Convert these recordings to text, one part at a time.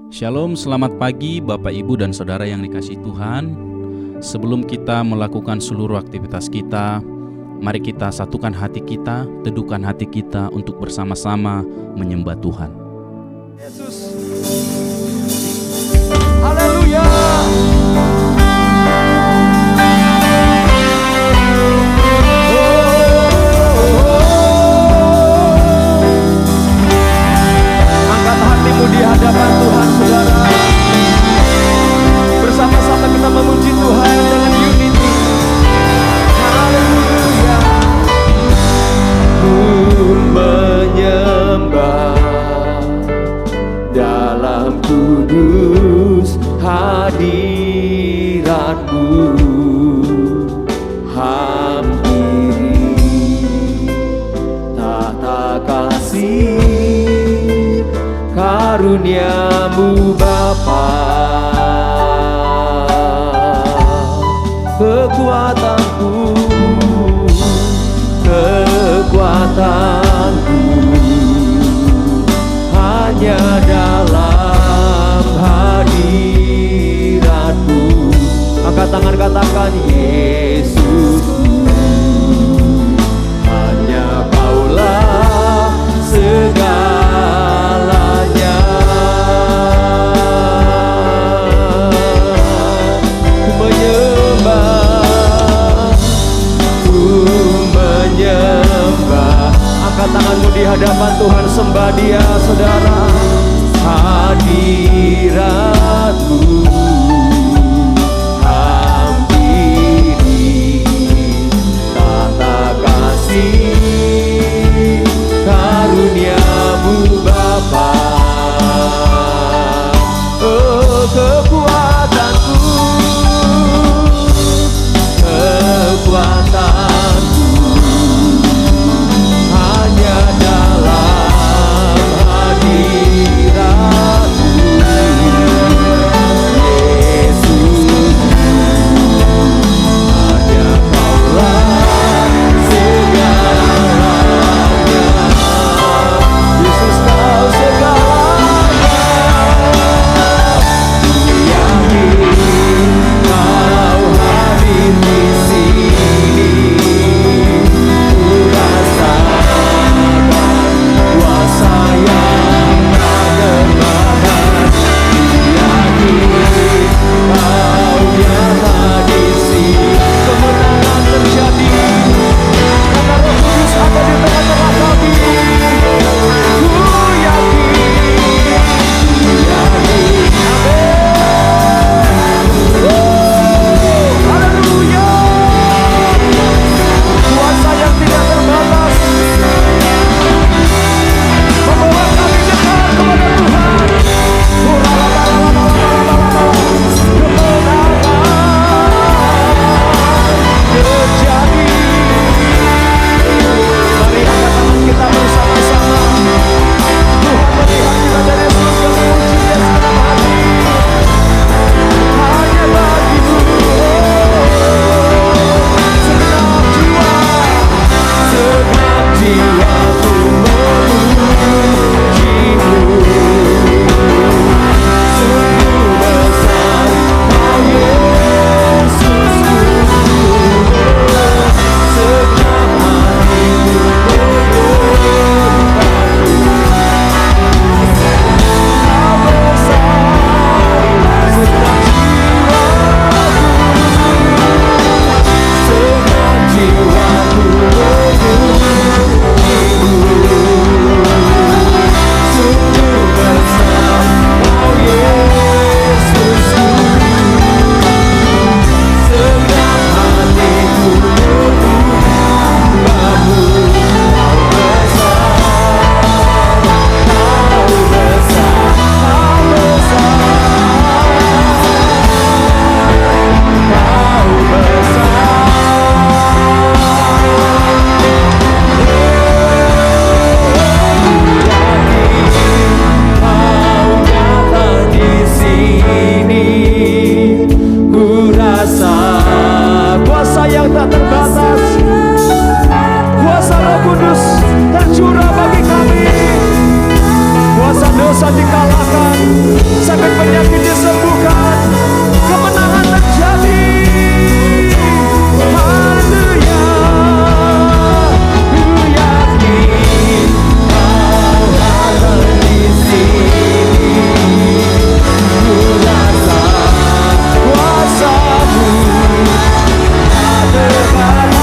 Shalom, selamat pagi Bapak, Ibu, dan Saudara yang dikasihi Tuhan. Sebelum kita melakukan seluruh aktivitas kita, mari kita satukan hati kita, teduhkan hati kita untuk bersama-sama menyembah Tuhan. Yesus. Haleluya. Angkat hatimu di hadapan Tuhan, saudara. Bersama-sama kita memuji Tuhan dengan unity. Haleluya. Ku menyembah dalam kudus hadirat-Mu, hampiri tata kasih karunia-Mu Bapa. Kekuatanku hanya dalam hadirat-Mu. Angkat tangan, katakan Yesus, hanya Kaulah segalanya. Ku menyembah, ku menyembah. Angkat tanganmu di hadapan Tuhan, sembah Dia, saudara. Hadirat-Mu hampiri tata kasih karunia-Mu Bapa. Oh, kekuatanku hanya dalam hadirat-Mu. dosa dikalahkan, sakit penyakit disembuhkan, kemenangan terjadi. Haleluya. Ku yakin Kau ada di sini. Ku rasa kuasa-Mu terbatas.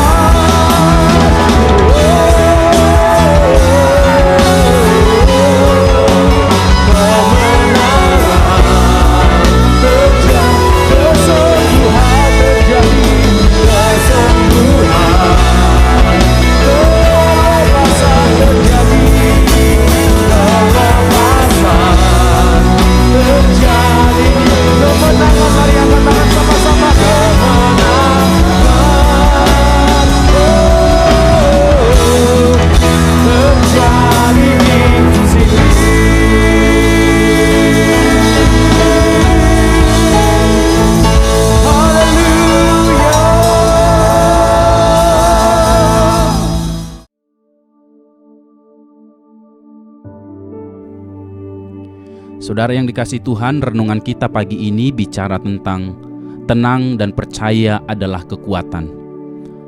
Saudara yang dikasihi Tuhan, renungan kita pagi ini bicara tentang tenang dan percaya adalah kekuatan.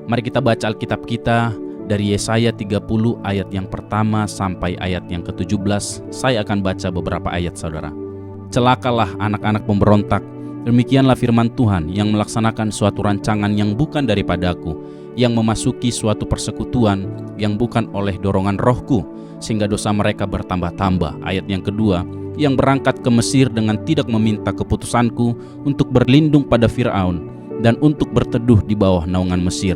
Mari kita baca Alkitab kita dari Yesaya 30 ayat yang pertama sampai ayat yang ke-17. Saya akan baca beberapa ayat, saudara. Celakalah anak-anak pemberontak, demikianlah firman Tuhan, yang melaksanakan suatu rancangan yang bukan daripadaku, yang memasuki suatu persekutuan yang bukan oleh dorongan rohku, sehingga dosa mereka bertambah-tambah. Ayat yang kedua, yang berangkat ke Mesir dengan tidak meminta keputusanku untuk berlindung pada Firaun dan untuk berteduh di bawah naungan Mesir.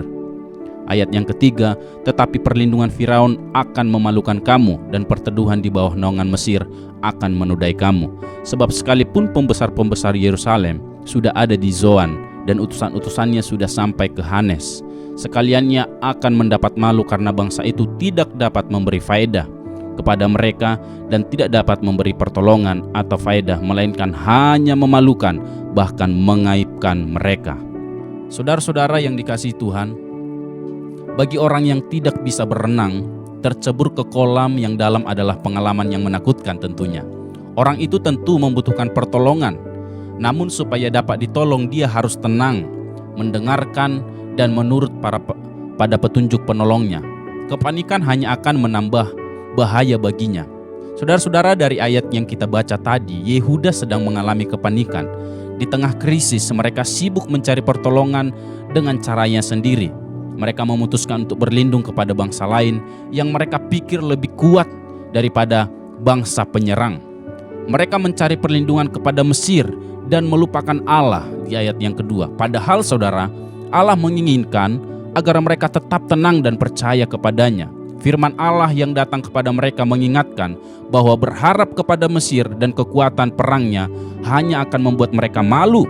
Ayat yang ketiga, tetapi perlindungan Firaun akan memalukan kamu dan perteduhan di bawah naungan Mesir akan menodai kamu. Sebab sekalipun pembesar-pembesar Yerusalem sudah ada di Zoan dan utusan-utusannya sudah sampai ke Hanes, sekaliannya akan mendapat malu karena bangsa itu tidak dapat memberi faedah kepada mereka dan tidak dapat memberi pertolongan atau faedah, melainkan hanya memalukan, bahkan mengaibkan mereka. Saudara-saudara yang dikasihi Tuhan, bagi orang yang tidak bisa berenang, tercebur ke kolam yang dalam adalah pengalaman yang menakutkan tentunya. Orang itu tentu membutuhkan pertolongan, namun supaya dapat ditolong dia harus tenang, mendengarkan dan menurut pada petunjuk penolongnya. Kepanikan hanya akan menambah bahaya baginya. Saudara-saudara, dari ayat yang kita baca tadi, Yehuda sedang mengalami kepanikan. Di tengah krisis, mereka sibuk mencari pertolongan dengan caranya sendiri. Mereka memutuskan untuk berlindung kepada bangsa lain yang mereka pikir lebih kuat daripada bangsa penyerang. Mereka mencari perlindungan kepada Mesir dan melupakan Allah di ayat yang kedua. Padahal saudara, Allah menginginkan agar mereka tetap tenang dan percaya kepadanya. Firman Allah yang datang kepada mereka mengingatkan bahwa berharap kepada Mesir dan kekuatan perangnya hanya akan membuat mereka malu.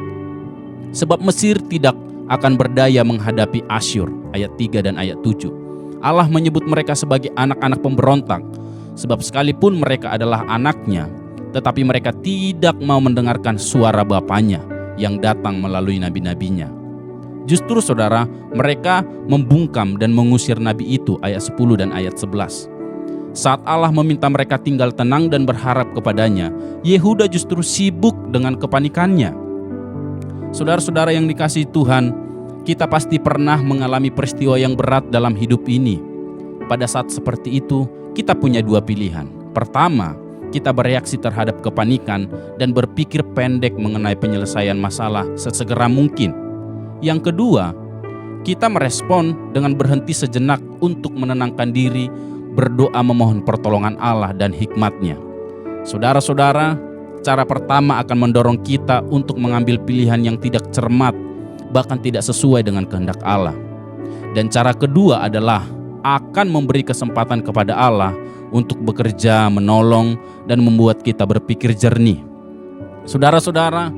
Sebab Mesir tidak akan berdaya menghadapi Asyur. Ayat 3 dan ayat 7. Allah menyebut mereka sebagai anak-anak pemberontak. Sebab sekalipun mereka adalah anaknya, tetapi mereka tidak mau mendengarkan suara bapaknya yang datang melalui nabi-nabinya. Justru saudara, mereka membungkam dan mengusir nabi itu, ayat 10 dan ayat 11. Saat Allah meminta mereka tinggal tenang dan berharap kepadanya, Yehuda justru sibuk dengan kepanikannya. Saudara-saudara yang dikasihi Tuhan, kita pasti pernah mengalami peristiwa yang berat dalam hidup ini. Pada saat seperti itu, kita punya dua pilihan. Pertama, kita bereaksi terhadap kepanikan dan berpikir pendek mengenai penyelesaian masalah sesegera mungkin. Yang kedua, kita merespon dengan berhenti sejenak untuk menenangkan diri, berdoa memohon pertolongan Allah dan hikmat-Nya. Saudara-saudara, cara pertama akan mendorong kita untuk mengambil pilihan yang tidak cermat, bahkan tidak sesuai dengan kehendak Allah. Dan cara kedua adalah akan memberi kesempatan kepada Allah untuk bekerja, menolong, dan membuat kita berpikir jernih. Saudara-saudara,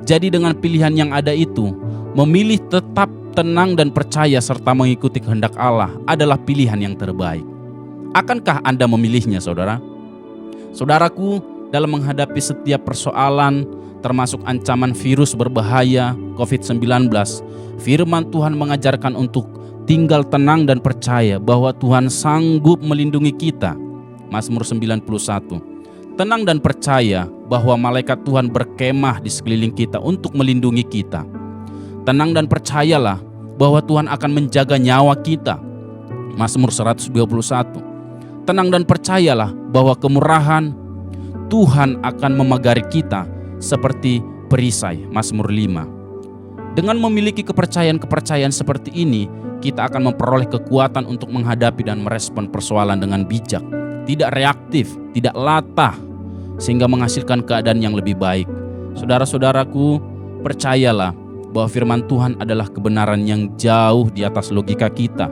jadi dengan pilihan yang ada itu, memilih tetap tenang dan percaya serta mengikuti kehendak Allah adalah pilihan yang terbaik. Akankah Anda memilihnya, saudara? Saudaraku, dalam menghadapi setiap persoalan, termasuk ancaman virus berbahaya COVID-19, firman Tuhan mengajarkan untuk tinggal tenang dan percaya bahwa Tuhan sanggup melindungi kita. Mazmur 91. Tenang dan percaya bahwa malaikat Tuhan berkemah di sekeliling kita untuk melindungi kita. Tenang dan percayalah bahwa Tuhan akan menjaga nyawa kita. Mazmur 121. Tenang dan percayalah bahwa kemurahan Tuhan akan memagari kita seperti perisai. Mazmur 5. Dengan memiliki kepercayaan-kepercayaan seperti ini, kita akan memperoleh kekuatan untuk menghadapi dan merespon persoalan dengan bijak, tidak reaktif, tidak latah, sehingga menghasilkan keadaan yang lebih baik. Saudara-saudaraku, percayalah bahwa firman Tuhan adalah kebenaran yang jauh di atas logika kita.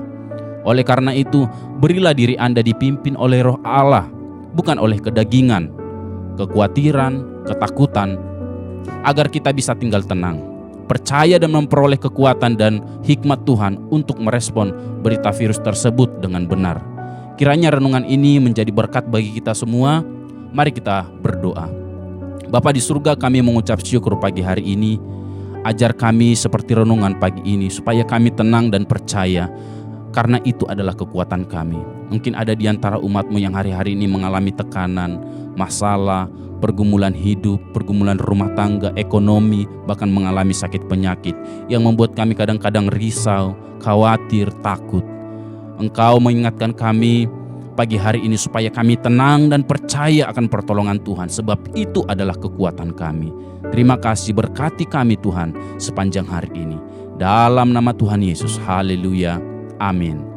Oleh karena itu, berilah diri Anda dipimpin oleh Roh Allah, bukan oleh kedagingan, kekhawatiran, ketakutan, agar kita bisa tinggal tenang, percaya dan memperoleh kekuatan dan hikmat Tuhan untuk merespon berita virus tersebut dengan benar. Kiranya renungan ini menjadi berkat bagi kita semua. Mari kita berdoa. Bapa di surga, kami mengucap syukur pagi hari ini. Ajar kami seperti renungan pagi ini, supaya kami tenang dan percaya, karena itu adalah kekuatan kami. Mungkin ada di antara umat-Mu yang hari-hari ini mengalami tekanan, masalah, pergumulan hidup, pergumulan rumah tangga, ekonomi, bahkan mengalami sakit penyakit yang membuat kami kadang-kadang risau, khawatir, takut. Engkau mengingatkan kami pagi hari ini supaya kami tenang dan percaya akan pertolongan Tuhan, sebab itu adalah kekuatan kami. Terima kasih, berkati kami Tuhan sepanjang hari ini. Dalam nama Tuhan Yesus, haleluya, amin.